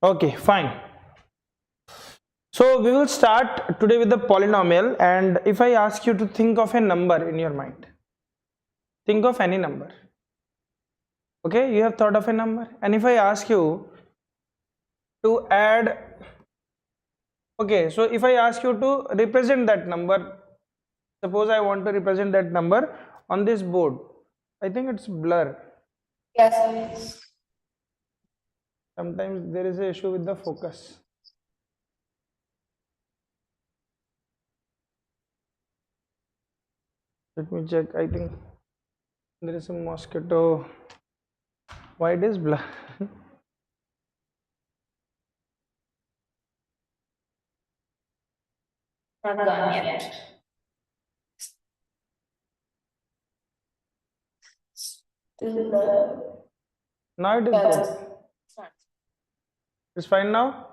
Okay, fine. So we will start today with the polynomial, and if I ask you to think of a number in your mind, think of any number. Okay, you have thought of a number, and if I ask you to add, okay, so if I ask you to represent that number, suppose I want to represent that number on this board. I think it's blur. Yes. Sometimes there is an issue with the focus. Let me check. I think there is a mosquito. Why it is blur? Not gone yet. Still Now it is good. It's fine now.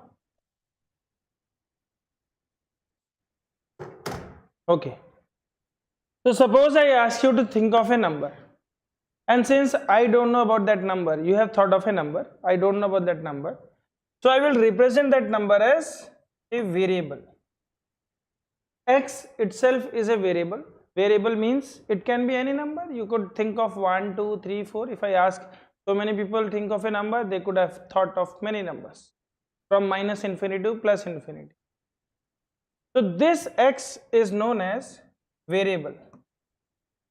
Okay. So suppose I ask you to think of a number, and since I don't know about that number, you have thought of a number, I don't know about that number, so I will represent that number as a variable. X itself is a variable. Variable means it can be any number. You could think of 1, 2, 3, 4. If I ask so many people think of a number, they could have thought of many numbers from minus infinity to plus infinity. So this X is known as variable.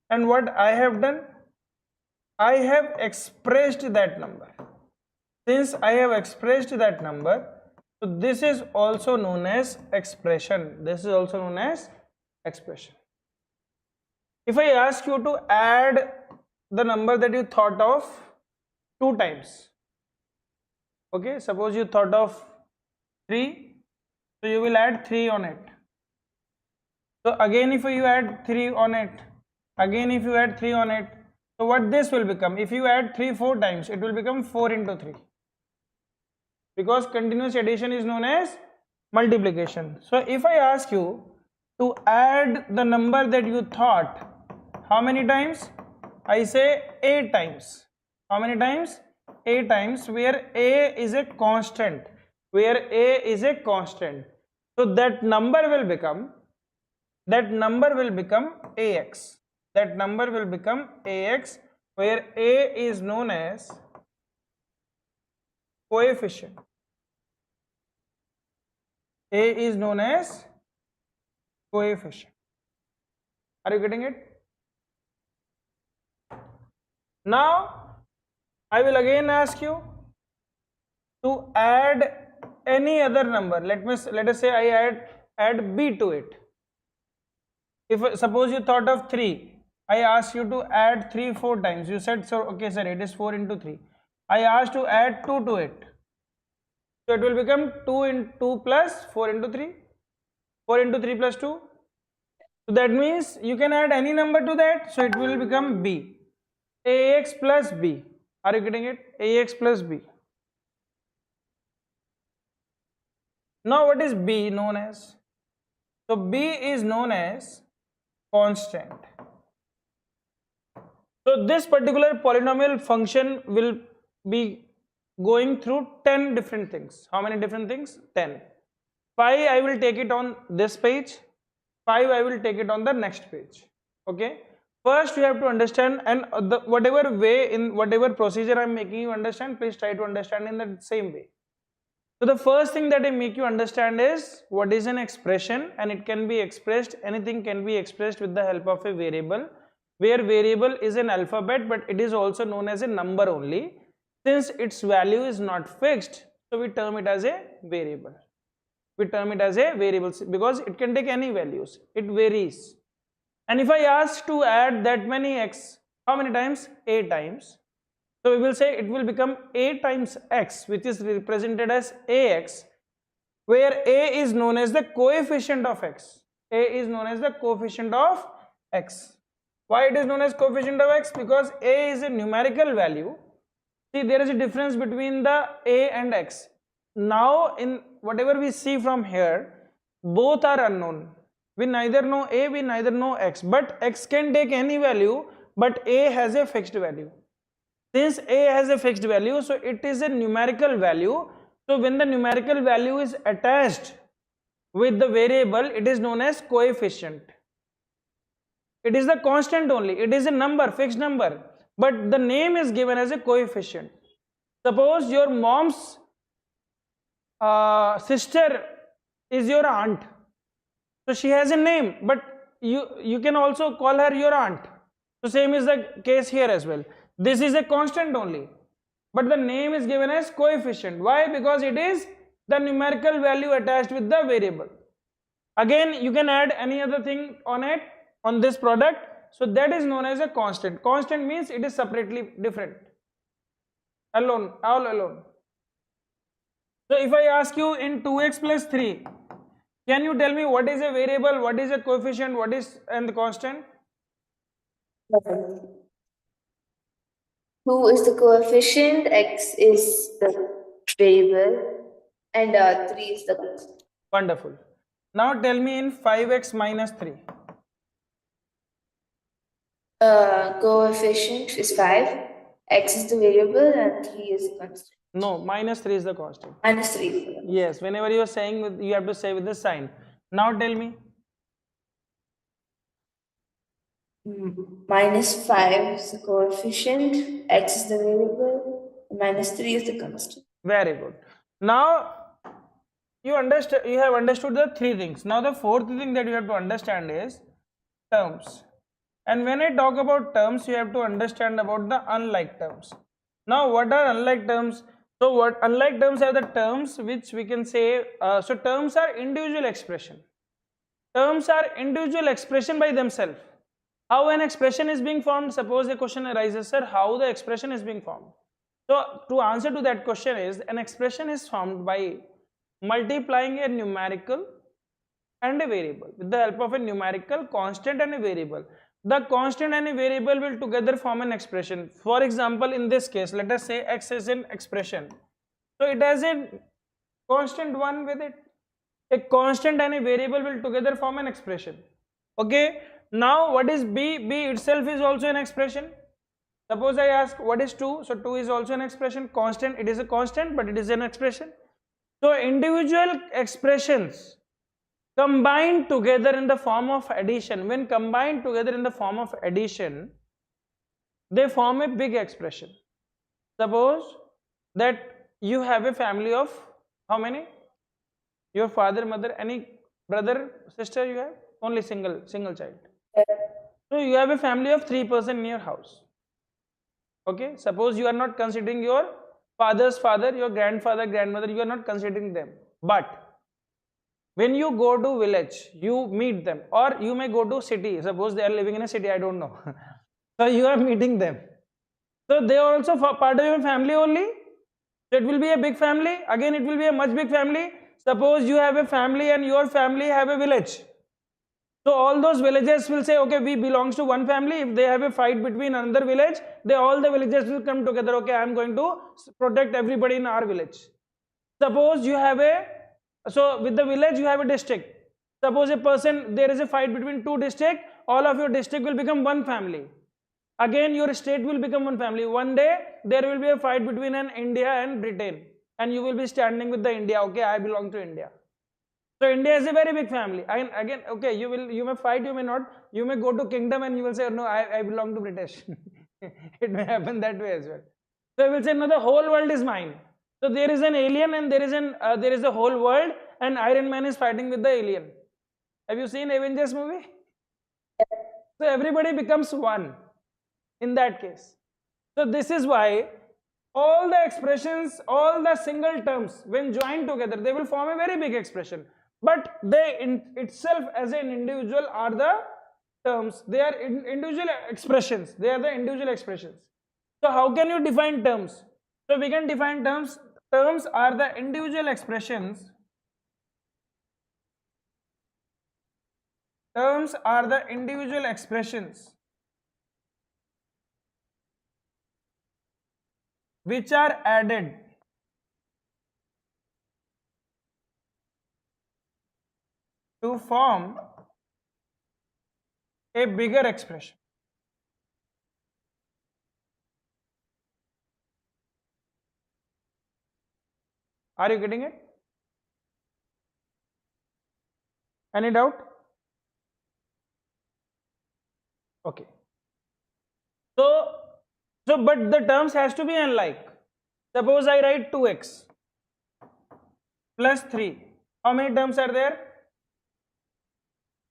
And what I have done, I have expressed that number. Since I have expressed that number, so this is also known as expression. This is also known as expression. If I ask you to add the number that you thought of 2 times, okay, suppose you thought of 3, so you will add 3 on it. So again if you add 3 on it, again if you add 3 on it, so what this will become? If you add 3 4 times, it will become 4 into 3, because continuous addition is known as multiplication. So if I ask you to add the number that you thought, how many times? I say 8 times. How many times? 8 times, where a is a constant, where a is a constant. So that number will become ax. That number will become ax, where a is known as coefficient. A is known as coefficient. Are you getting it? Now I will again ask you to add any other number. Let us say I add b to it. If suppose you thought of 3, I asked you to add 3 4 times. You said, so okay sir, it is 4 into 3. I asked to add 2 to it. So it will become 2 into 2 plus 4 into 3. 4 into 3 plus 2. So that means you can add any number to that. So it will become b. Ax plus b. Are you getting it? Ax plus b. Now what is b known as? So b is known as constant. So this particular polynomial function will be going through 10 different things. How many different things? 10. 5 I will take it on this page, 5 I will take it on the next page. Okay, first you have to understand, and whatever way, in whatever procedure I am making you understand, please try to understand in the same way. So the first thing that I make you understand is what is an expression, and it can be expressed, anything can be expressed with the help of a variable, where variable is an alphabet, but it is also known as a number only. Since its value is not fixed, so we term it as a variable. We term it as a variable because it can take any values, it varies. And if I ask to add that many x, how many times? 8 times. So we will say it will become 8 times x, which is represented as ax, where a is known as the coefficient of x. A is known as the coefficient of x. Why it is known as coefficient of x? Because a is a numerical value. See, there is a difference between the a and x. Now in whatever we see from here, both are unknown. We neither know a, we neither know x, but x can take any value, but a has a fixed value. Since a has a fixed value, so it is a numerical value, So when the numerical value is attached with the variable, it is known as coefficient. It is the constant only, it is a number, fixed number, but the name is given as a coefficient. Suppose your mom's sister is your aunt, so she has a name, but you can also call her your aunt. So same is the case here as well. This is a constant only, but the name is given as coefficient. Why? Because it is the numerical value attached with the variable. Again, you can add any other thing on it, on this product, so that is known as a constant. Constant means it is separately different, alone, all alone. So if I ask you in 2x plus 3, can you tell me what is a variable, what is a coefficient, what is and the constant? 2 is the coefficient, x is the variable, and 3 is the constant. Wonderful. Now tell me in 5x minus 3. Coefficient is 5, x is the variable, and 3 is the constant. No, minus 3 is the constant. Minus 3 is the constant. Yes, whenever you are saying with, you have to say with the sign. Now tell me. Minus 5 is the coefficient, x is the variable, minus 3 is the constant. Very good. Now you have understood the three things. Now the fourth thing that you have to understand is terms. And when I talk about terms, you have to understand about the unlike terms. Now what are unlike terms? So what unlike terms are the terms which we can say, so terms are individual expression. Terms are individual expression by themselves. How an expression is being formed? Suppose a question arises, sir, how the expression is being formed? So to answer to that question is, an expression is formed by multiplying a numerical and a variable with the help of a numerical constant and a variable. The constant and a variable will together form an expression. For example, in this case, let us say x is an expression. So it has a constant 1 with it. A constant and a variable will together form an expression. Okay. Now what is b? B itself is also an expression. Suppose I ask what is 2? So 2 is also an expression. Constant, it is a constant, but it is an expression. So individual expressions combined together in the form of addition, when combined together in the form of addition, they form a big expression. Suppose that you have a family of how many? Your father, mother, any brother, sister you have? Only single child. So you have a family of 3 persons in your house. Okay, suppose you are not considering your father's father, your grandfather, grandmother, you are not considering them. But when you go to village, you meet them, or you may go to city. Suppose they are living in a city, I don't know. So you are meeting them. So they are also part of your family only. So it will be a big family. Again, it will be a much big family. Suppose you have a family and your family have a village. So all those villagers will say, okay, we belongs to one family. If they have a fight between another village, all the villagers will come together. Okay, I am going to protect everybody in our village. Suppose you have so with the village you have a district. Suppose there is a fight between 2 districts, all of your district will become one family. Again, your state will become one family. One day there will be a fight between India and Britain, and you will be standing with the India. Okay, I belong to India. So India is a very big family. Again, okay, you may fight, you may not. You may go to kingdom and you will say, no, I belong to British. It may happen that way as well. So you will say, no, the whole world is mine. So there is an alien and there is a whole world, and Iron Man is fighting with the alien. Have you seen Avengers movie? So everybody becomes one in that case. So this is why all the expressions, all the single terms, when joined together, they will form a very big expression. But they in itself as an individual are the terms. They are individual expressions. They are the individual expressions. So how can you define terms? So we can define terms. Terms are the individual expressions. Terms are the individual expressions which are added to form a bigger expression. Are you getting it? Any doubt? Okay. But the terms has to be unlike. Suppose I write 2x plus 3. How many terms are there?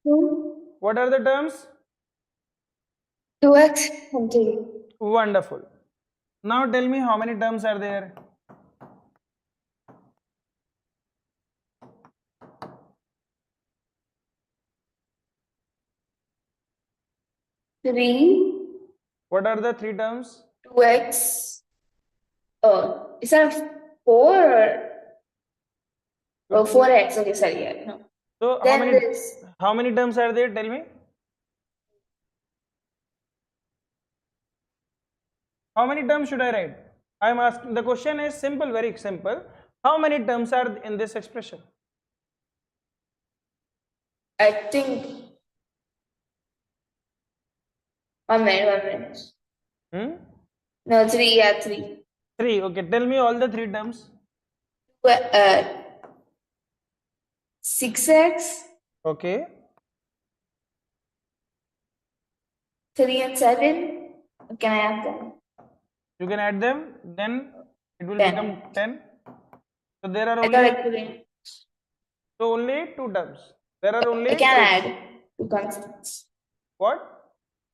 2, What are the terms? 2x and 3. Wonderful. Now tell me how many terms are there? 3, What are the 3 terms? 2x. Oh, is that 4 or 4x? Okay, sorry. Yeah, no. So Then this. how many terms are there? Tell me. How many terms should I write? I am asking. The question is simple, very simple. How many terms are in this expression? I think 1 minute. Hmm? No, 3. Yeah, 3. 3. Okay. Tell me all the 3 terms. 6x, Okay. 3 and 7. Can I add them? You can add them. Then it will 10. become 10. So there are I thought I only couldn't. only 2 terms. There are only I can 2. add 2 constants. What?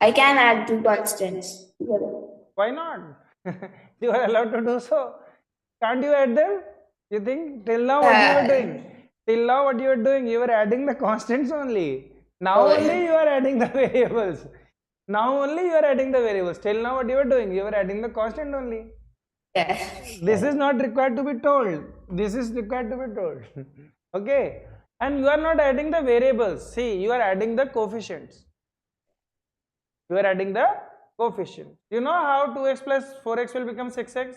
I can add 2 constants together. Why not? You are allowed to do so. Can't you add them? You think till now what you were doing? Till now what you were doing? You were adding the constants only. Now Oh, only you are adding the variables. Now only you are adding the variables. Till now what you were doing? You were adding the constant only. yeah. This is not required to be told. This is required to be told. Okay. And you are not adding the variables. See, you are adding the coefficients. You are adding the coefficient. You know how 2x plus 4x will become 6x?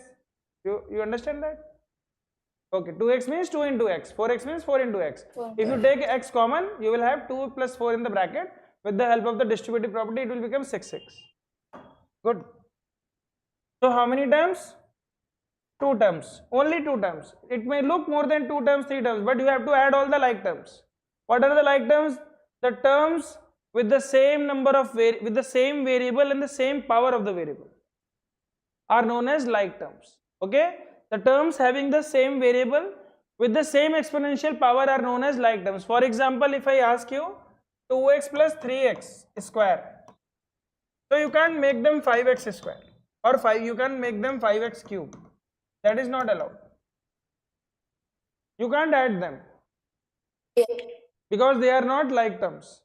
You understand that? Okay, 2x means 2 into x, 4x means 4 into x. If you take x common, you will have 2 plus 4 in the bracket. With the help of the distributive property, it will become 6x. Good. So how many terms? 2 terms. Only 2 terms. It may look more than 2 terms, 3 terms, but you have to add all the like terms. What are the like terms? The terms with the same number of with the same variable and the same power of the variable are known as like terms. Okay? The terms having the same variable with the same exponential power are known as like terms. For example, if I ask you 2x plus 3x square, so you can't make them 5x square, or 5, you can make them 5x cube. That is not allowed. You can't add them because they are not like terms.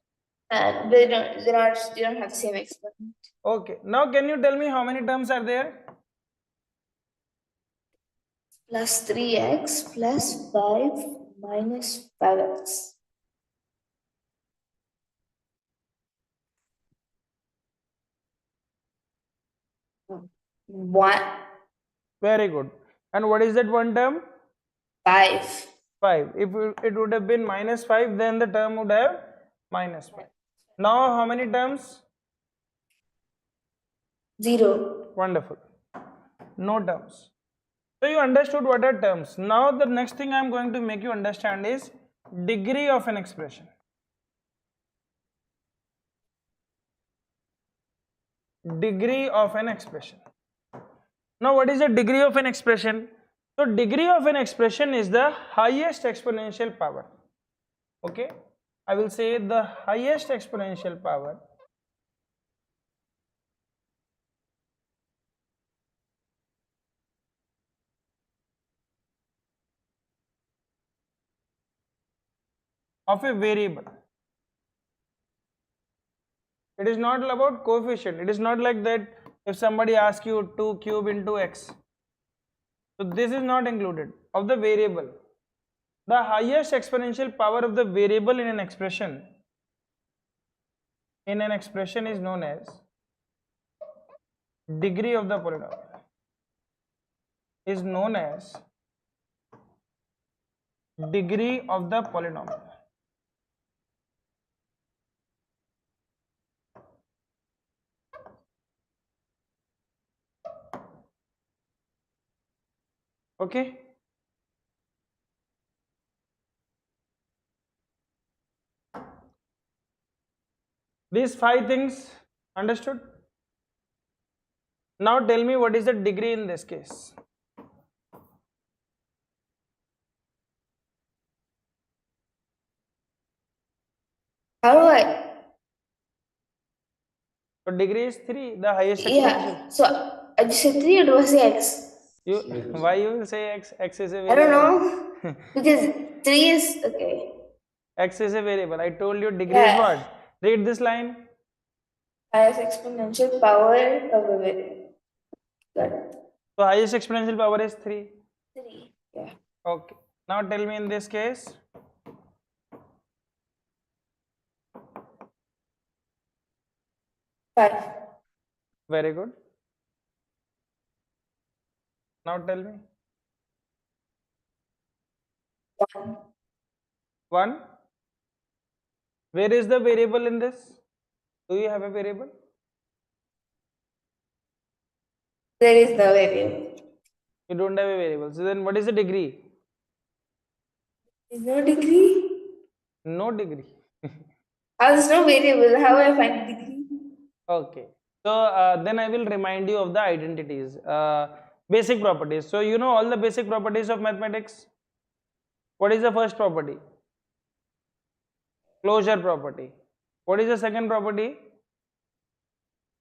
They don't have the same exponent. Okay, now can you tell me how many terms are there? Plus 3x plus 5 minus 5x. 1, Very good. And what is that one term? 5. 5. If it would have been minus 5, then the term would have minus 5. Now how many terms? 0. Wonderful. No terms. So you understood what are terms. Now the next thing I am going to make you understand is degree of an expression. Degree of an expression. Now what is the degree of an expression? So degree of an expression is the highest exponential power. Okay, I will say the highest exponential power of a variable. It is not about coefficient. It is not like that if somebody asks you 2 cube into x. So this is not included of the variable. The highest exponential power of the variable in an expression is known as degree of the polynomial. Is known as degree of the polynomial. Okay. These 5 things understood? Now tell me what is the degree in this case. How do I? So degree is 3, the highest exponential. Yeah. So I just said 3 or do I say X? You why you will say x? X is a I don't variable. know. Because 3 is okay. X is a variable. I told you degree is Yeah. what? Read this line. Highest exponential power of a variable. Got it. So highest exponential power is 3. 3. Yeah. Okay. Now tell me in this case. 5. Very good. Now tell me. 1. 1. Where is the variable in this? Do you have a variable? There is no variable. You don't have a variable. So then what is the degree? There's no degree. No degree. There's no variable. How will I find a degree? Okay. So then I will remind you of the identities, basic properties. So you know all the basic properties of mathematics. What is the first property? Closure property. What is the second property?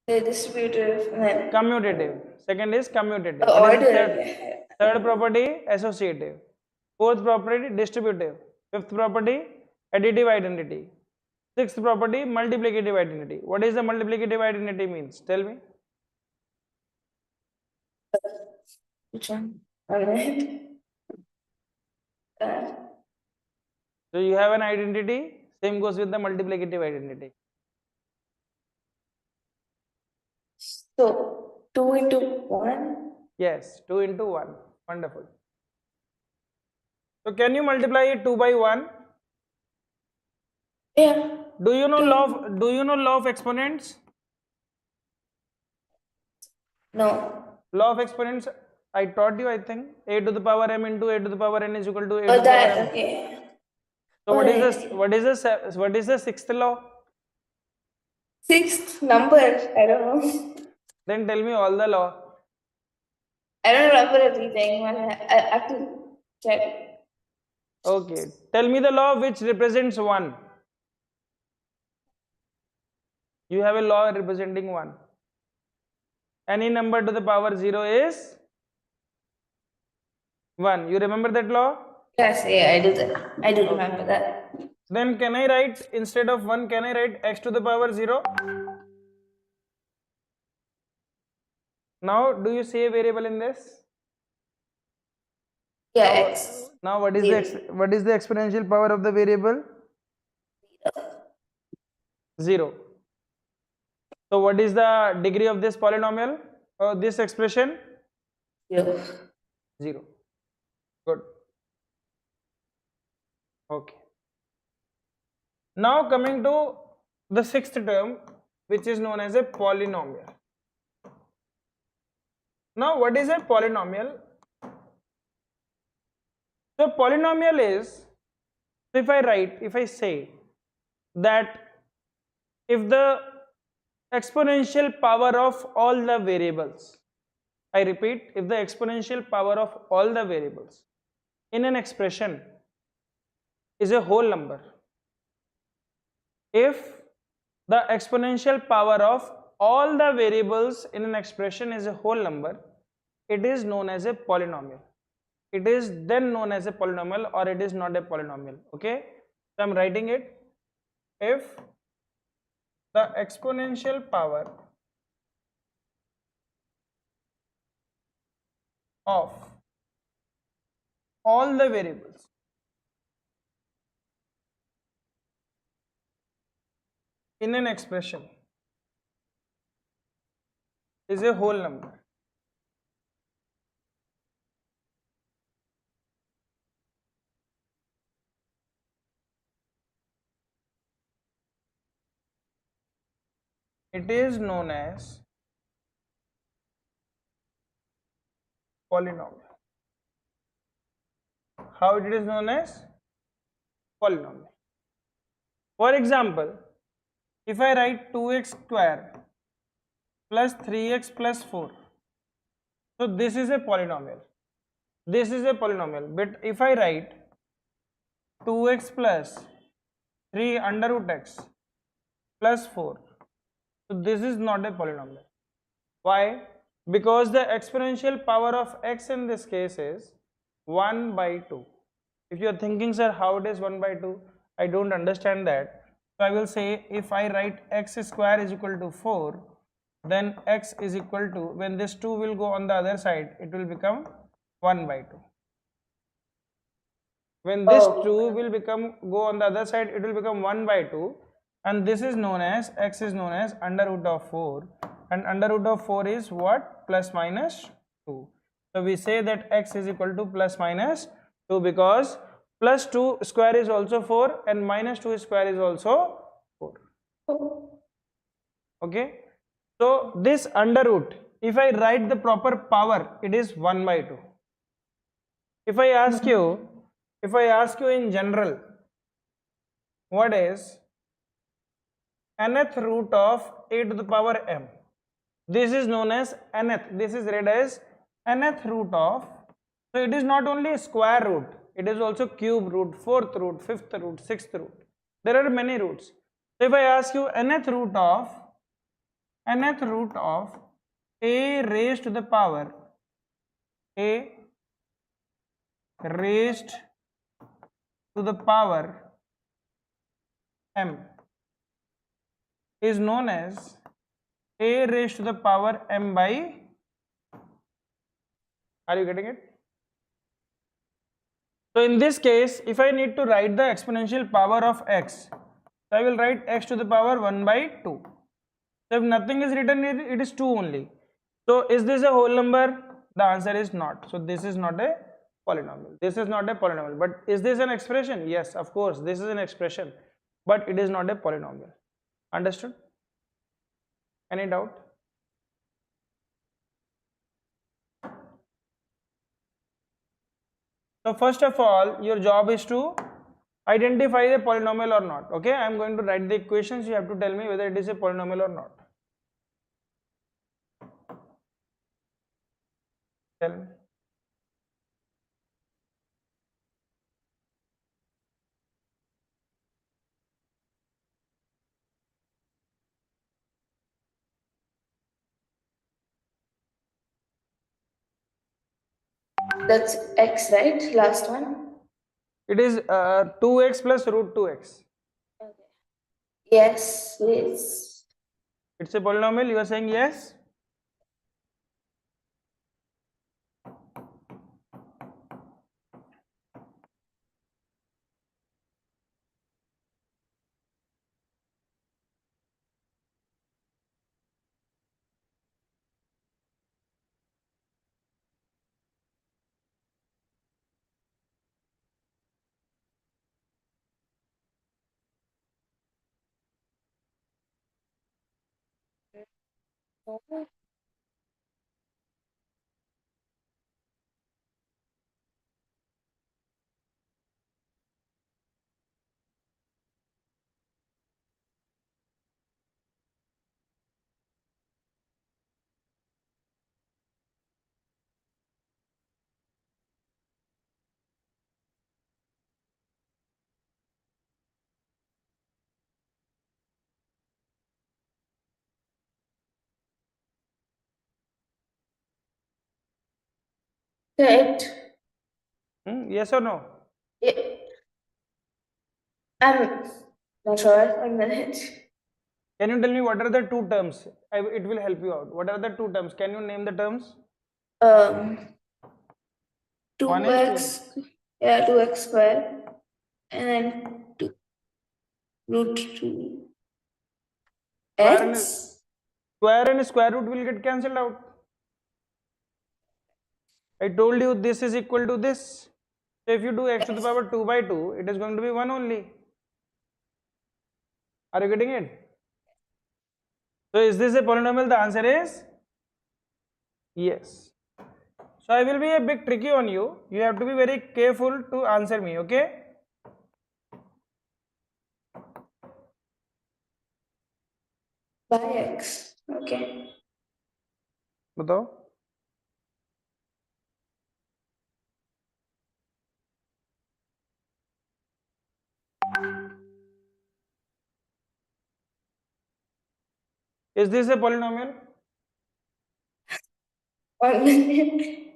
The distributive and then Commutative. Second is commutative. What is the order. third? Third property, associative. Fourth property, distributive. Fifth property, additive identity. Sixth property, multiplicative identity. What is the multiplicative identity means? Tell me. Which one? Alright. So you have an identity, same goes with the multiplicative identity. So 2 into 1. Yes, 2 into 1. Wonderful. So can you multiply it 2 by 1? Yeah. Do you know law of exponents? No. Law of exponents I taught you, I think. A to the power m into a to the power n is equal to a to Oh, the power that. m. Okay. So Alright. what is the sixth law? Sixth number. I don't know. Then tell me all the law. I don't remember everything. I have to check. Okay. Tell me the law which represents 1. You have a law representing 1. Any number to the power 0 is 1. You remember that law? Yes, yeah, I do that. I do remember that. Then can I write, instead of 1, can I write x to the power 0? Now, do you see a variable in this? Yeah, Now, X. now what is Zero. what is the exponential power of the variable? 0. So what is the degree of this polynomial or this expression? 0. 0. Good. Okay. Now coming to the sixth term, which is known as a polynomial. Now what is a polynomial? So polynomial is, so if I say that if the exponential power of all the variables, I repeat, if the exponential power of all the variables in an expression is a whole number, if the exponential power of all the variables in an expression is a whole number, it is known as a polynomial. It is then known as a polynomial, or it is not a polynomial. Okay, so I'm writing it. If the exponential power of all the variables in an expression is a whole number, it is known as polynomial. How it is known as polynomial? For example, if I write 2x square plus 3x plus 4, so this is a polynomial. This is a polynomial. But if I write 2x plus 3 under root x plus 4, so this is not a polynomial. Why? Because the exponential power of x in this case is 1 by 2. If you are thinking, sir, how it is 1 by 2, I don't understand that. So I will say, if I write x square is equal to 4, then x is equal to, when this 2 will go on the other side, it will become 1 by 2. When this 2 will go on the other side, it will become 1 by 2, and this is known as, x is known as under root of 4, and under root of 4 is what? Plus minus 2. So we say that x is equal to plus minus 2, because plus 2 square is also 4 and minus 2 square is also 4. Okay. So this under root, if I write the proper power, it is 1 by 2. If I ask you in general, what is nth root of a to the power m? This is known as nth. This is read as nth root of. So it is not only square root, it is also cube root, fourth root, fifth root, sixth root. There are many roots. So if I ask you nth root of a raised to the power a raised to the power m is known as a raised to the power m by, are you getting it? So in this case, if I need to write the exponential power of x, so I will write x to the power 1 by 2. So if nothing is written here, it is 2 only. So is this a whole number? The answer is not. So this is not a polynomial. This is not a polynomial. But is this an expression? Yes, of course, this is an expression, but it is not a polynomial. Understood? Any doubt? So first of all, your job is to identify the polynomial or not. Okay, I am going to write the equations. You have to tell me whether it is a polynomial or not. Tell me. That's x, right? Last one. It is 2x plus root 2x. Yes, yes. It's a polynomial. You are saying yes? Correct. Yes or no? Yeah. I'm not sure. A minute. Can you tell me what are the two terms? It will help you out. What are the two terms? Can you name the terms? Um, One is 2x, yeah, 2x square, and then 2 root 2 x. square and square root will get cancelled out. I told you this is equal to this. So if you do x to the power 2 by 2, it is going to be 1 only. Are you getting it? So is this a polynomial? The answer is yes. So I will be a bit tricky on you. You have to be very careful to answer me, okay? by x. Okay. बताओ. Is this a polynomial? One minute.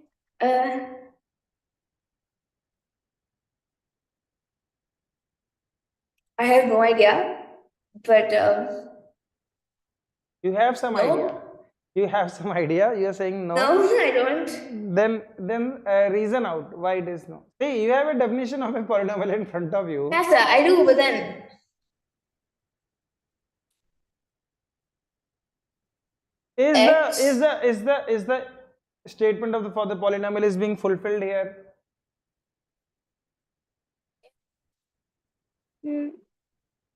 I have no idea, but You have some no. idea. You have some idea. You are saying no. No, I don't. Then reason out why it is no. See, you have a definition of a polynomial in front of you. Yes, sir, I do, but then Is the statement of the for the polynomial is being fulfilled here? hmm,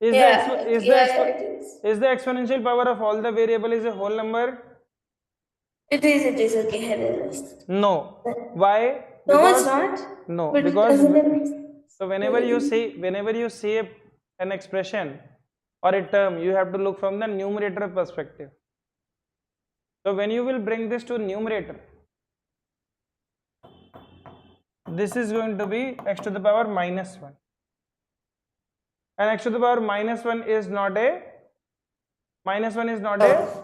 Is the yeah, expo- is the yeah, expo- it is. is the exponential power of all the variable is a whole number? It is okay. It is. No. Why? No, it's Because not. no. But Because doesn't it? so whenever you see an expression or a term, you have to look from the numerator perspective. So when you will bring this to numerator, this is going to be x to the power minus 1, and x to the power minus 1 is not a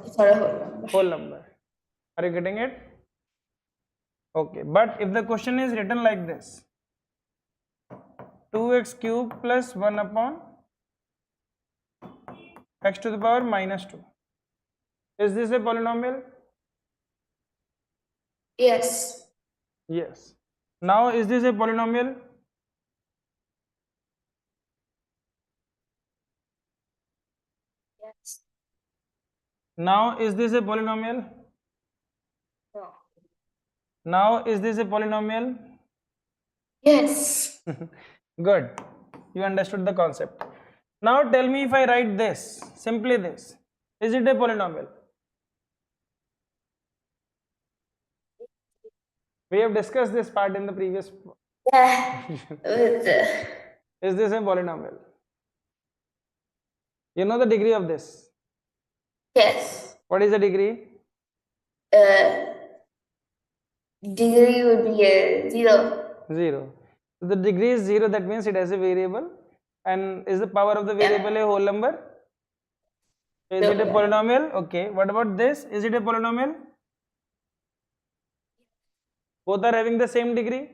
It's not a whole number. whole number. Are you getting it? Okay, but if the question is written like this, 2x cube plus 1 upon x to the power minus 2, is this a polynomial? Yes. Yes. Now is this a polynomial? Yes. Now is this a polynomial? No. Now is this a polynomial? Yes. Good. You understood the concept. Now tell me, if I write this, simply this, is it a polynomial? We have discussed this part in the previous. Yeah. With Is this a polynomial? You know the degree of this. yes. What is the degree? Uh, degree would be 0. 0. So the degree is 0, that means it has a variable. And is the power of the variable a whole number? Is it a No. polynomial? Okay. What about this? Is it a polynomial? Both are having the same degree?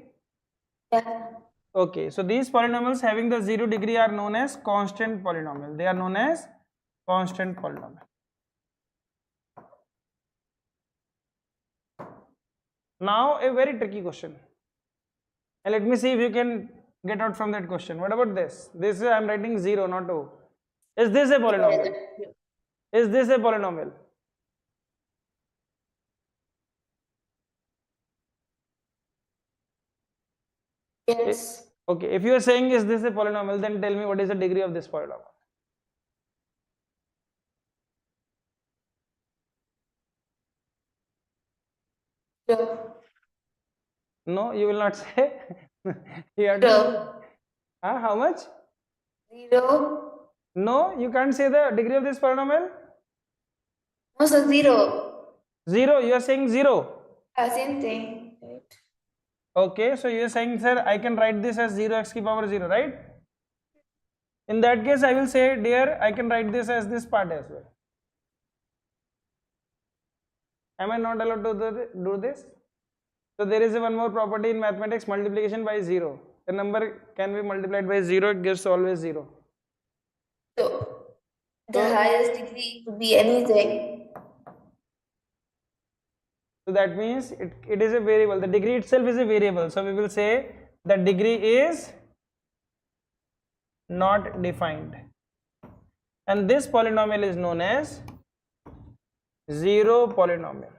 Yeah. Okay. So these polynomials having the 0 degree are known as constant polynomial. They are known as constant polynomial. Now a very tricky question. And let me see if you can get out from that question. What about this? This I am writing 0, not 2. Is this a polynomial? Is this a polynomial? Yes. Okay, if you are saying is this a polynomial, then tell me what is the degree of this polynomial? No. No, you will not say. You have to. No. How much? 0. No, you can't say the degree of this polynomial. Also 0. 0, you are saying 0. Same thing. Right. Okay, so you are saying, sir, I can write this as 0x ki power 0, right? In that case, I will say, dear, I can write this as this part as well. Am I not allowed to do this? So there is one more property in mathematics, multiplication by 0. The number can be multiplied by 0, it gives always 0. So the So, highest degree could be anything. so that means it is a variable. The degree itself is a variable. So we will say the degree is not defined. And this polynomial is known as zero polynomial.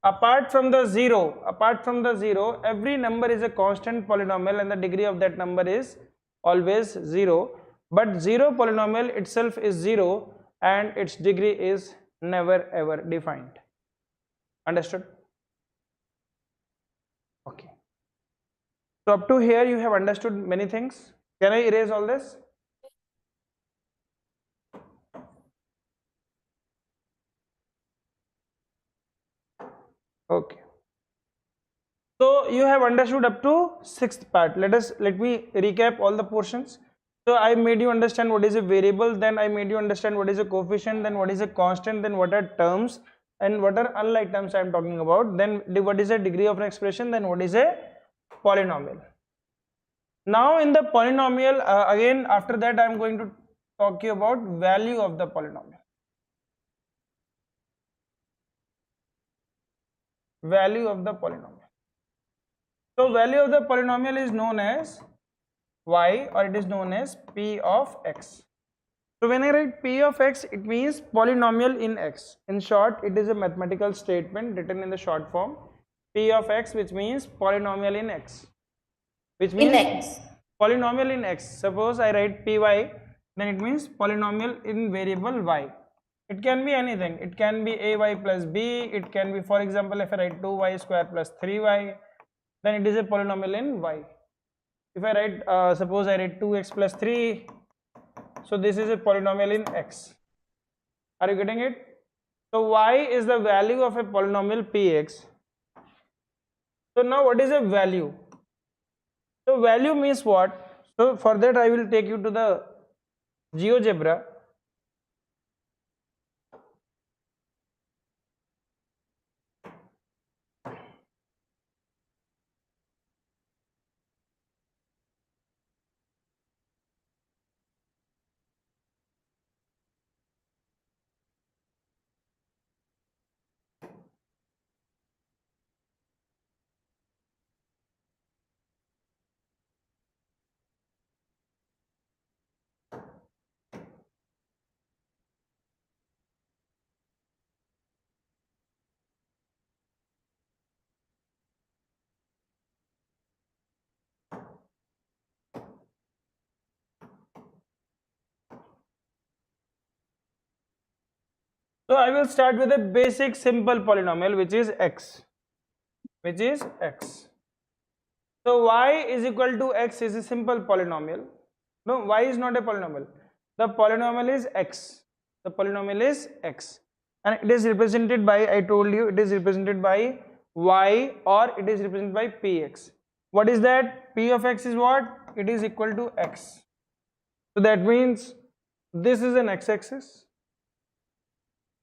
Apart from the zero, every number is a constant polynomial and the degree of that number is always 0. But zero polynomial itself is 0 and its degree is never ever defined. Understood? Okay. So up to here you have understood many things. Can I erase all this? Okay. So you have understood up to sixth part. Let me recap all the portions. So I made you understand what is a variable, then I made you understand what is a coefficient, then what is a constant, then what are terms, and what are unlike terms I am talking about, then what is a degree of an expression, then what is a polynomial. Now in the polynomial, again after that I am going to talk you about value of the polynomial. Value of the polynomial. So value of the polynomial is known as y, or it is known as p of x. So when I write p of x, it means polynomial in x. In short, it is a mathematical statement written in the short form p of x, which means polynomial in x. Which means In x. polynomial in x. Suppose I write py, then it means polynomial in variable y. It can be anything. It can be ay plus b. It can be, for example, if I write 2y square plus 3y, then it is a polynomial in y. If I write, suppose I write 2x plus 3, so this is a polynomial in x. Are you getting it? So y is the value of a polynomial px. So now what is a value? So value means what? So for that I will take you to the GeoGebra. So I will start with a basic simple polynomial, which is x. Which is x. So y is equal to x is a simple polynomial. No, y is not a polynomial. The polynomial is x. The polynomial is x. And it is represented by, I told you, it is represented by y, or it is represented by px. What is that? P of x is what? It is equal to x. So that means this is an x-axis.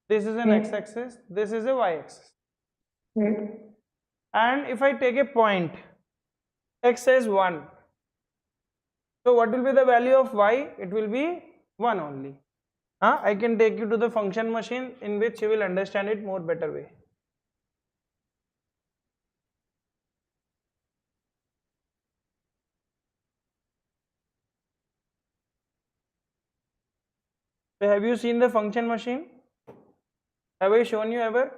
This is an x-axis. This is a y-axis. And if I take a point, x as 1, so what will be the value of y? It will be 1 only. I can take you to the function machine, in which you will understand it more better way. So have you seen the function machine? Have I shown you ever?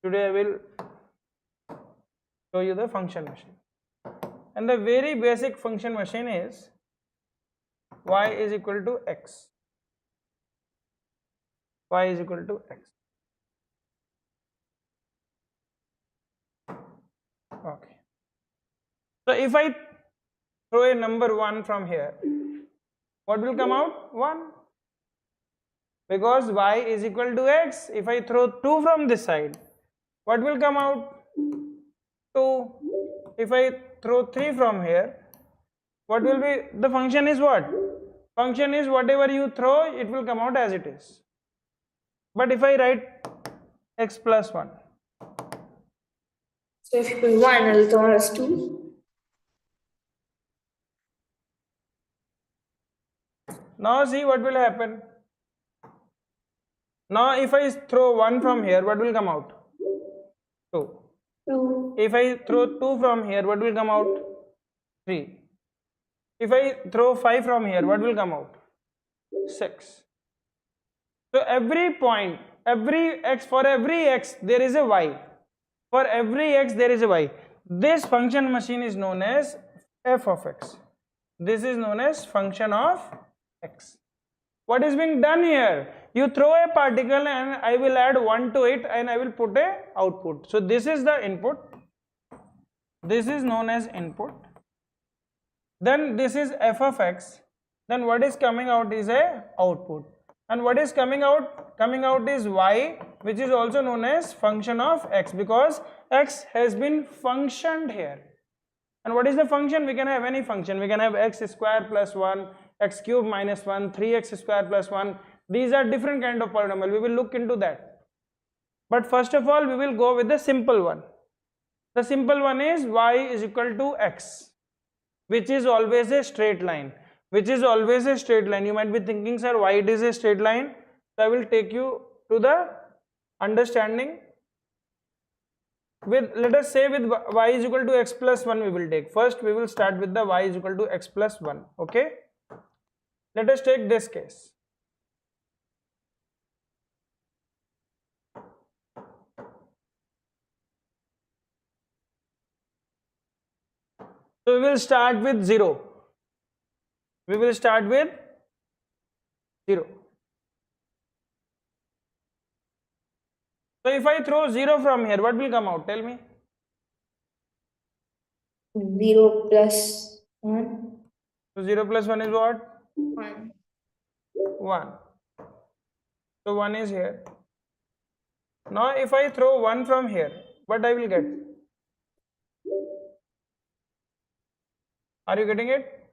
Today I will show you the function machine. And the very basic function machine is y is equal to x. Y is equal to x. Okay. So if I throw a number 1 from here, what will come out? 1. Because y is equal to x. If I throw 2 from this side, what will come out? 2. If I throw 3 from here, what will be? The function is what? Function is whatever you throw, it will come out as it is. But if I write x plus 1. So if you put 1, it will come as 2. Now see what will happen. Now if I throw 1 from here, what will come out? 2. 2. If I throw 2 from here, what will come out? 3. If I throw 5 from here, what will come out? 6. So every point, for every x there is a y. For every x there is a y. This function machine is known as f of x. This is known as function of x. What is being done here? You throw a particle and I will add 1 to it and I will put a output. So this is the input. This is known as input. Then this is f of x. Then what is coming out is a output. and what is coming out? Coming out is y, which is also known as function of x, because x has been functioned here. And what is the function? We can have any function. We can have x square plus 1, x cube minus 1, 3x square plus 1. These are different kind of polynomial. We will look into that. But first of all, we will go with the simple one. The simple one is y is equal to x, which is always a straight line. Which is always a straight line. You might be thinking, sir, why it is a straight line? So I will take you to the understanding. With, let us say, with y is equal to x plus 1 we will take. First we will start with the y is equal to x plus 1. Okay, let us take this case. So we will start with 0. We will start with 0. So if I throw 0 from here, what will come out? Tell me. 0 plus 1. So 0 plus 1 is what? 1. 1. So 1 is here. Now if I throw 1 from here, what I will get? Are you getting it?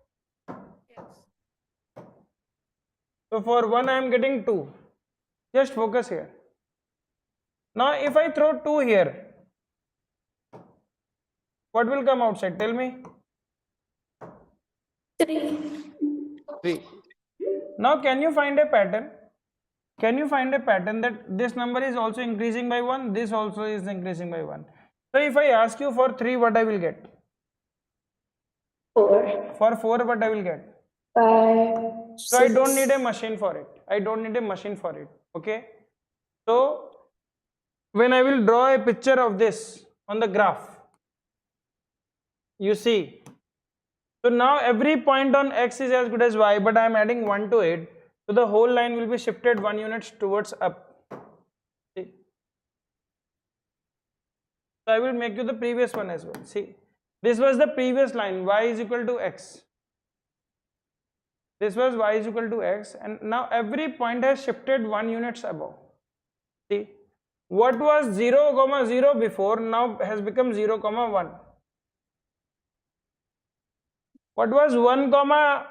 Yes. So for 1 I am getting 2. Just focus here. Now if I throw 2 here, what will come outside? Tell me. 3. 3. Now can you find a pattern? Can you find a pattern that this number is also increasing by 1, this also is increasing by 1? So if I ask you for 3, what I will get? 4. For 4, what I will get? 5. So I don't need a machine for it. I don't need a machine for it. Okay. So when I will draw a picture of this on the graph, you see. So now every point on x is as good as y, but I am adding 1 to it. So the whole line will be shifted 1 unit towards up. See. So I will make you the previous one as well. See, this was the previous line, y is equal to x. This was y is equal to x, and now every point has shifted 1 units above. See, what was 0, 0 before now has become 0, 1. What was 1,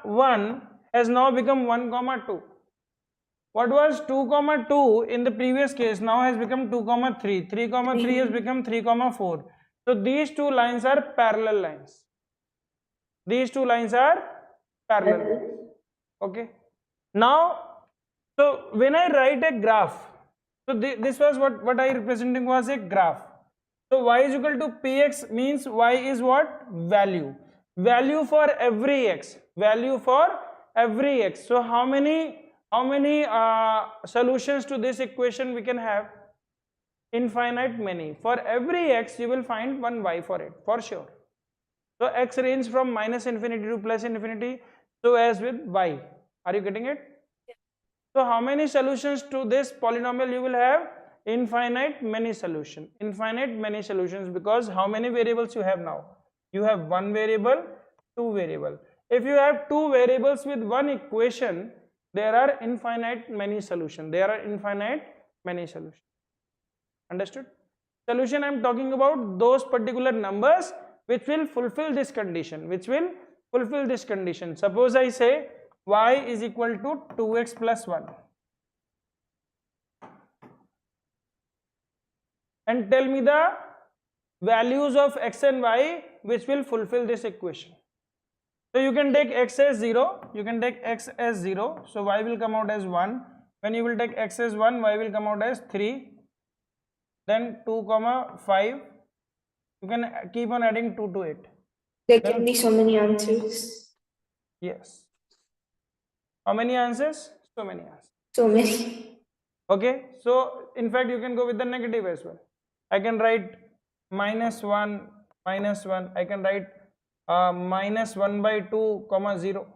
1 has now become 1, 2. What was 2, 2 in the previous case now has become 2, 3. 3, 3 has become 3, 4. So these two lines are parallel lines. These two lines are parallel. Okay. Now, so when I write a graph, so this was what I representing was a graph. So y is equal to px means y is what? Value. Value for every x. Value for every x. So how many solutions to this equation we can have? Infinite many. For every x you will find one y for it, for sure. So x range from minus infinity to plus infinity, so as with y. Are you getting it? Yeah. So how many solutions to this polynomial you will have? Infinite many solution. Infinite many solutions, because how many variables you have now? You have one variable, two variable. If you have two variables with one equation, there are infinite many solutions. There are infinite many solutions. Understood? Solution I am talking about those particular numbers which will fulfill this condition. Which will fulfill this condition. Suppose I say y is equal to 2x plus 1. And tell me the values of x and y which will fulfill this equation. So you can take x as 0, you can take x as 0, so y will come out as 1. When you will take x as 1, y will come out as 3. Then 2, 5, you can keep on adding 2 to it. There can be so many answers. Yes. How many answers? So many answers. So many. Okay, so in fact you can go with the negative as well. I can write minus 1, I can write minus 1 by 2, 0.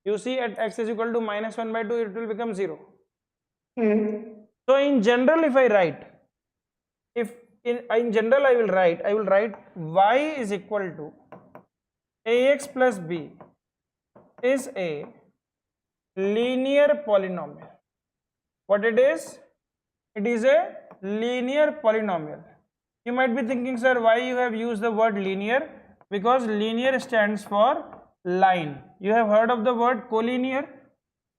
You see, at x is equal to minus 1 by 2, it will become 0. So in general, if I write, in general I will write y is equal to ax plus b is a linear polynomial. What it is? It is a linear polynomial. You might be thinking, sir, why you have used the word linear? Because linear stands for line. You have heard of the word collinear?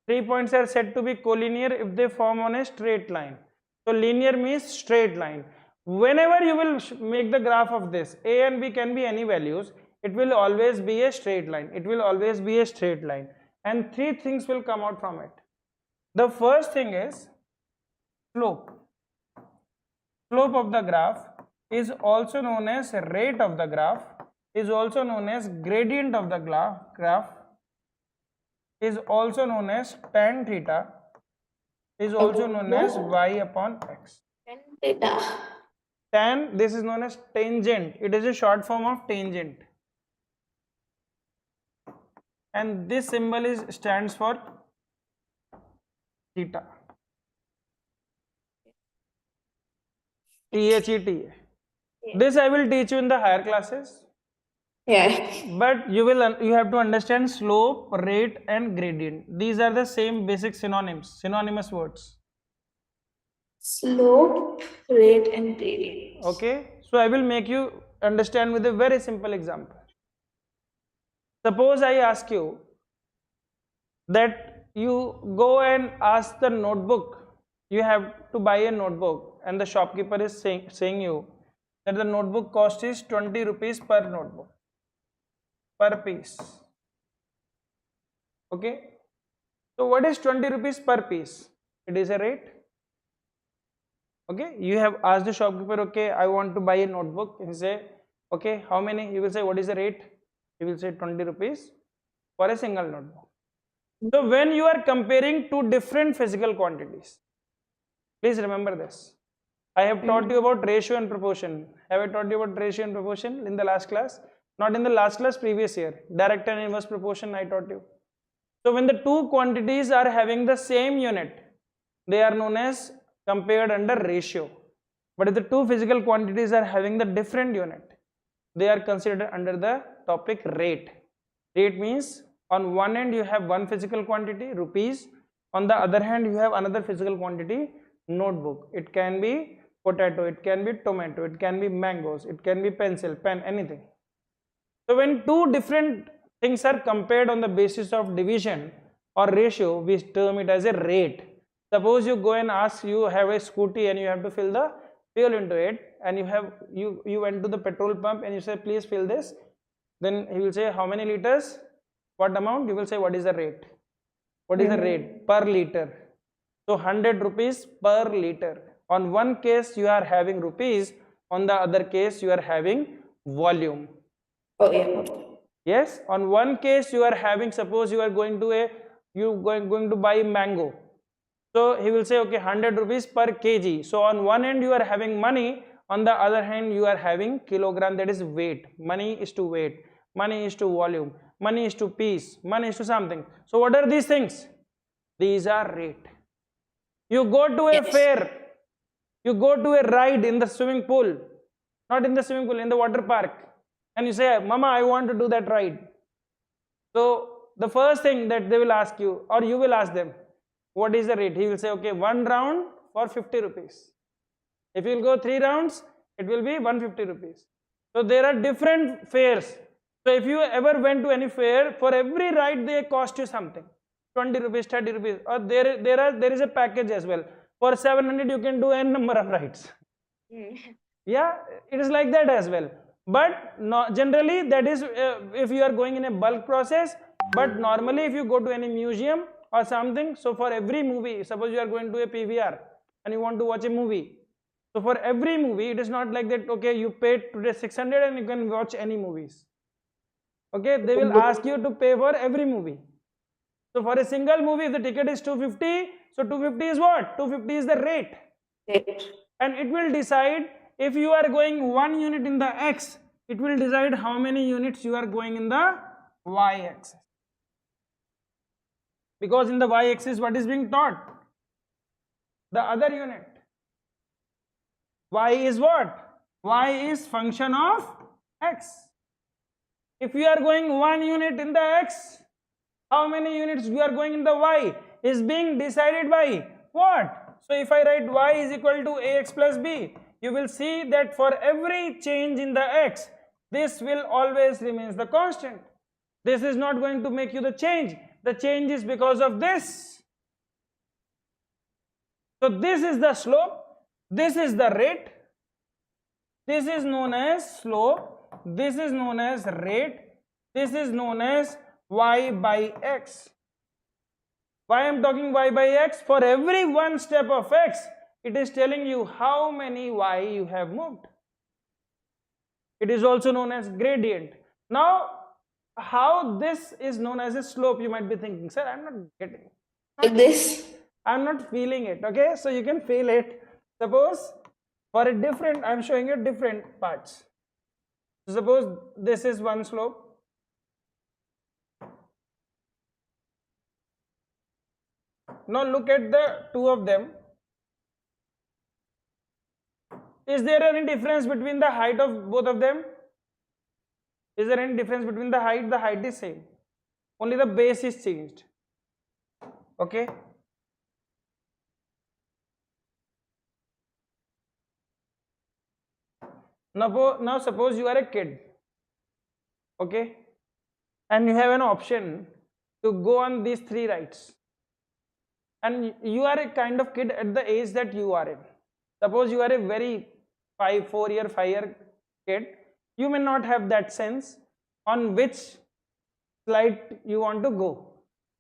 3 points are said to be collinear if they form on a straight line. So linear means straight line. Whenever you will make the graph of this, a and b can be any values, it will always be a straight line. It will always be a straight line. And three things will come out from it. The first thing is slope. Slope of the graph is also known as rate of the graph, is also known as gradient of the graph, is also known as tan theta, is also known as y upon x. Tan theta. Tan, this is known as tangent. It is a short form of tangent. And this symbol stands for theta. THETA. This I will teach you in the higher classes. Yeah. But you have to understand slope, rate, and gradient. These are the same basic synonymous words. Slope, rate, and gradient. Okay, so I will make you understand with a very simple example. Suppose I ask you that you go and ask the notebook. You have to buy a notebook, and the shopkeeper is saying you that the notebook cost is 20 rupees per notebook, per piece. Okay, so what is 20 rupees per piece? It is a rate. Okay, you have asked the shopkeeper, okay, I want to buy a notebook. He say, okay, how many? He will say, what is the rate? He will say 20 rupees for a single notebook. So when you are comparing two different physical quantities, please remember this. I have taught you about ratio and proportion. Have I taught you about ratio and proportion in the last class? Not in the last class, previous year. Direct and inverse proportion I taught you. So when the two quantities are having the same unit, they are known as compared under ratio. But if the two physical quantities are having the different unit, they are considered under the topic rate. Rate means on one end you have one physical quantity, rupees. On the other hand you have another physical quantity, notebook. It can be potato, it can be tomato, it can be mangoes, it can be pencil, pen, anything. So when two different things are compared on the basis of division or ratio, we term it as a rate. Suppose you go and ask, you have a scooty and you have to fill the fuel into it, and you went to the petrol pump and you say, please fill this. Then he will say, how many liters? What amount? You will say, what is the rate? What is the rate? Per liter. So 100 rupees per liter. On one case you are having rupees, on the other case you are having volume. Oh yeah. Yes, on one case you are having, suppose you are going to buy mango. So he will say, okay, 100 rupees per kg. So on one end you are having money, on the other hand you are having kilogram, that is weight. Money is to weight, money is to volume, money is to piece, money is to something. So what are these things? These are rate. You go to a fair, you go to a ride in the swimming pool, not in the swimming pool, in the water park, and you say, Mama, I want to do that ride. So the first thing that they will ask you, or you will ask them, what is the rate? He will say, okay, one round for 50 rupees. If you will go 3 rounds, it will be 150 rupees. So there are different fares. So if you ever went to any fair, for every ride they cost you something. 20 rupees, 30 rupees, or there is a package as well. For 700 you can do n number of rides. Yeah, it is like that as well. But generally that is if you are going in a bulk process. But normally if you go to any museum or something, so for every movie, suppose you are going to a PVR and you want to watch a movie. So for every movie, it is not like that, okay, you paid today 600 and you can watch any movies. Okay, they will ask you to pay for every movie. So for a single movie, if the ticket is 250, so 250 is what? 250 is the rate. And it will decide if you are going 1 unit in the X, it will decide how many units you are going in the Y axis. Because in the Y axis, what is being taught? The other unit. Y is what? Y is function of X. If you are going 1 unit in the X, How many units you are going in the y is being decided by what? So if I write y is equal to ax plus b, you will see that for every change in the x, this will always remains the constant. This is not going to make you the change. The change is because of this. So this is the slope, this is the rate, this is known as slope, this is known as rate, this is known as y by x. Why I am talking y by x? For every one step of x, it is telling you how many y you have moved. It is also known as gradient. Now, how this is known as a slope, you might be thinking, sir, I am not getting it. Like this. I am not feeling it. Okay, so you can feel it. Suppose for a different, I am showing you different parts. Suppose this is one slope. Now look at the two of them. Is there any difference between the height of both of them? Is there any difference between the height? The height is same. Only the base is changed. Okay. Now suppose you are a kid. Okay. And you have an option to go on these three rides. And you are a kind of kid at the age that you are in. Suppose you are a very 5 year kid, you may not have that sense on which slide you want to go.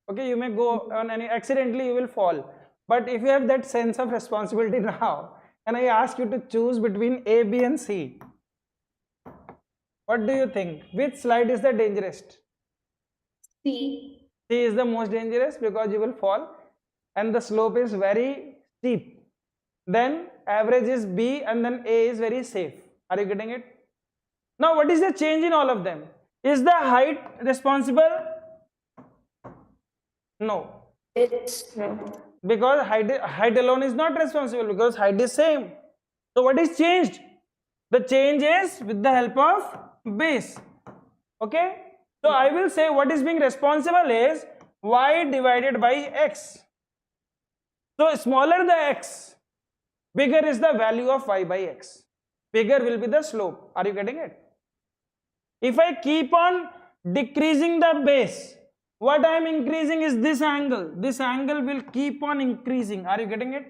Okay, you may go on any, accidentally you will fall. But if you have that sense of responsibility now, and I ask you to choose between A, B and C, what do you think? Which slide is the dangerous? C. C is the most dangerous because you will fall and the slope is very steep. Then average is B and then A is very safe. Are you getting it? Now what is the change in all of them? Is the height responsible? No. It's no. Because height alone is not responsible because height is same. So what is changed? The change is with the help of base. Okay. So I will say what is being responsible is y divided by x. So smaller the x, bigger is the value of y by x. Bigger will be the slope. Are you getting it? If I keep on decreasing the base, what I am increasing is this angle. This angle will keep on increasing. Are you getting it?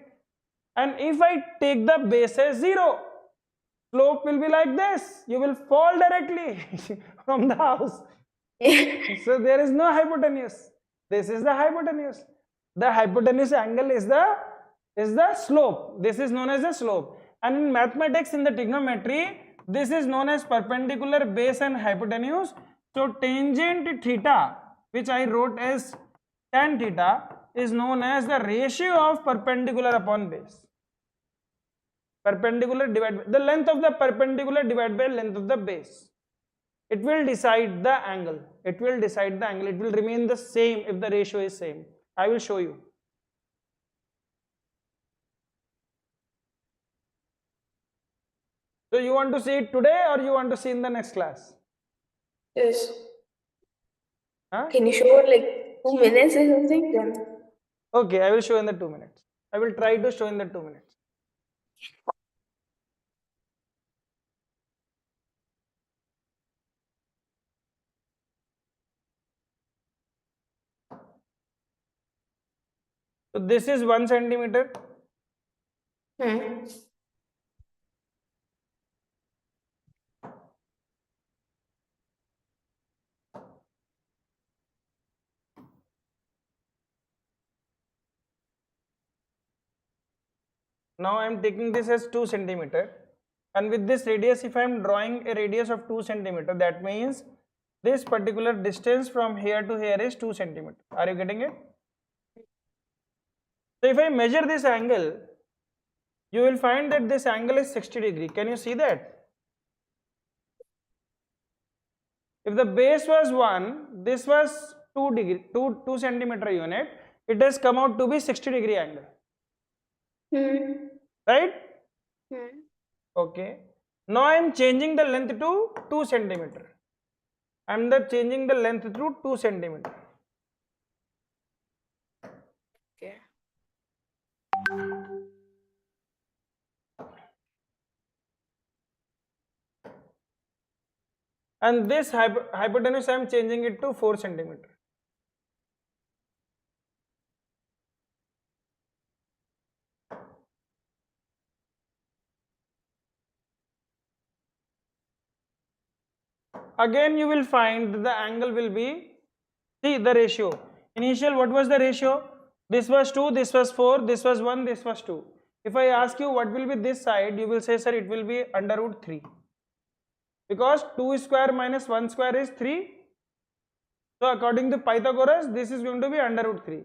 And if I take the base as 0, slope will be like this. You will fall directly from the house. So there is no hypotenuse. This is the hypotenuse. The hypotenuse angle is the slope. This is known as the slope. And in mathematics, in the trigonometry, this is known as perpendicular base and hypotenuse. So tangent theta, which I wrote as tan theta, is known as the ratio of perpendicular upon base. Perpendicular divided by the length of the perpendicular divided by length of the base. It will decide the angle. It will decide the angle. It will remain the same if the ratio is same. I will show you. So you want to see it today or you want to see in the next class? Yes. Huh? Can you show like 2 minutes or something? Then. Okay, I will show in the 2 minutes. I will try to show in the 2 minutes. So this is 1 centimeter. Now I am taking this as 2 centimeter. And with this radius, if I am drawing a radius of 2 centimeter, that means this particular distance from here to here is 2 centimeter. Are you getting it? So if I measure this angle, you will find that this angle is 60 degree. Can you see that? If the base was 1, this was 2 centimeter unit, it has come out to be 60 degree angle. Right? Okay. Now I am changing the length to 2 centimeter. I am changing the length to 2 centimeter. and this hypotenuse I am changing it to 4 centimeter. Again you will find that the angle will be, see the ratio. Initial what was the ratio? This was 2, this was 4, this was 1, this was 2. If I ask you what will be this side, you will say, sir, it will be under root 3. Because 2 square minus 1 square is 3. So according to Pythagoras, this is going to be under root 3.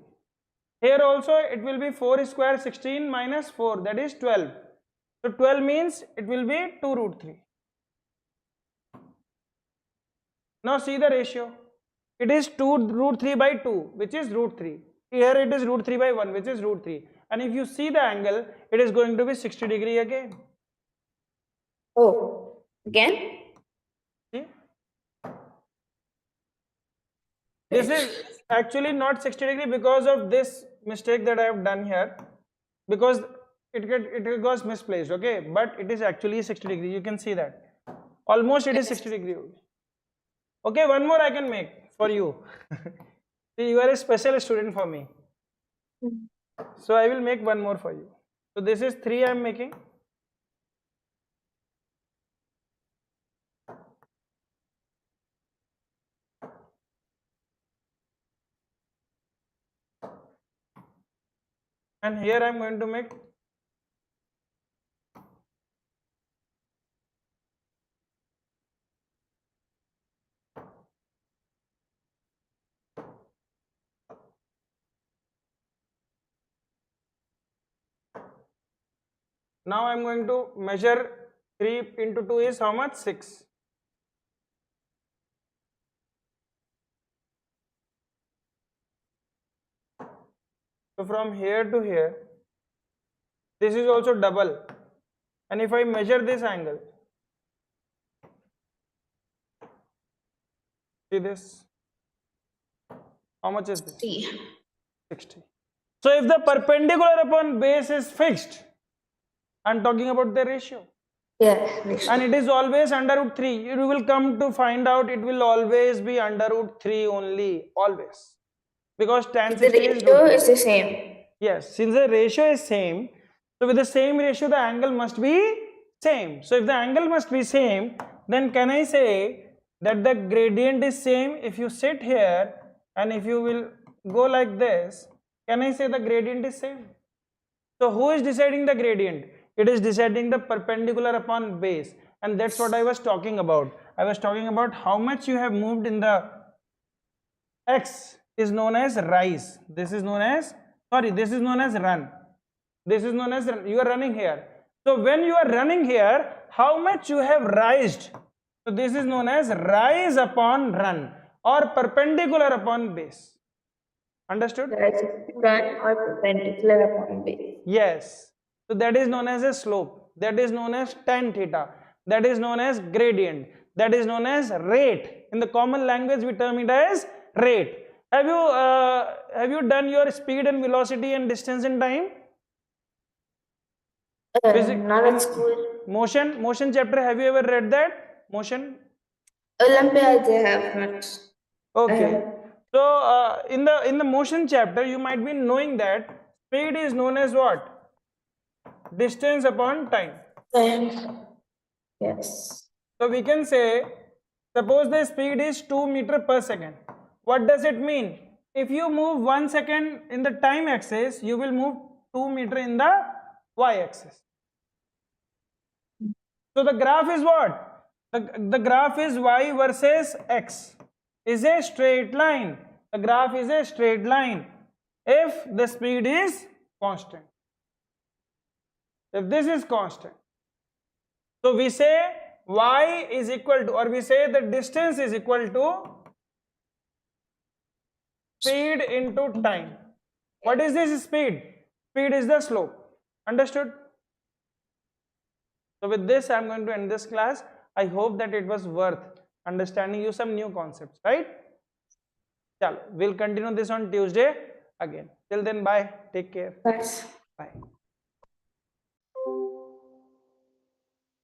Here also it will be 4 square 16 minus 4, that is 12. So 12 means it will be 2 root 3. Now see the ratio. It is 2 root 3 by 2, which is root 3. Here it is root 3 by 1, which is root 3. And if you see the angle, it is going to be 60 degree again. Oh, again? See? This is actually not 60 degree because of this mistake that I have done here. Because it was misplaced, okay? But it is actually 60 degree. You can see that. Almost it is 60 degree. Okay, one more I can make for you. See, you are a special student for me. So I will make one more for you. So this is 3 I am making. And here I am going to make now I am going to measure 3 into 2 is how much? 6. So from here to here, this is also double. And if I measure this angle, see this, how much is this? 60. So if the perpendicular upon base is fixed, I am talking about the ratio. Yeah. And it is always under root 3. You will come to find out it will always be under root 3 only, always. Because tan The 60 is ratio root 3. is the same. Yes, since the ratio is same, so with the same ratio the angle must be same. So if the angle must be same, then can I say that the gradient is same? If you sit here and if you will go like this, can I say the gradient is same? So who is deciding the gradient? It is deciding the perpendicular upon base, and that's what I was talking about. I was talking about how much you have moved in the x is known as rise. This is known as, sorry, this is known as run. This is known as run. You are running here. So when you are running here, how much you have rised? So this is known as rise upon run or perpendicular upon base. Understood? Run or perpendicular upon base. Yes. So that is known as a slope. That is known as tan theta. That is known as gradient. That is known as rate. In the common language, we term it as rate. Have you done your speed and velocity and distance and time? Not at school. Motion chapter. Have you ever read that? Motion. Olympiad they have not. Okay. So in the motion chapter, you might be knowing that speed is known as what? Distance upon time. Yes. So we can say, suppose the speed is 2 meters per second. What does it mean? If you move 1 second in the time axis, you will move 2 meters in the y axis. So the graph is what? The graph is y versus x. Is a straight line. The graph is a straight line if the speed is constant. If this is constant. So we say y is equal to, or we say the distance is equal to speed into time. What is this speed? Speed is the slope. Understood? So with this I am going to end this class. I hope that it was worth understanding you some new concepts, right? Chalo, we'll continue this on Tuesday again. Till then, bye. Take care. Yes.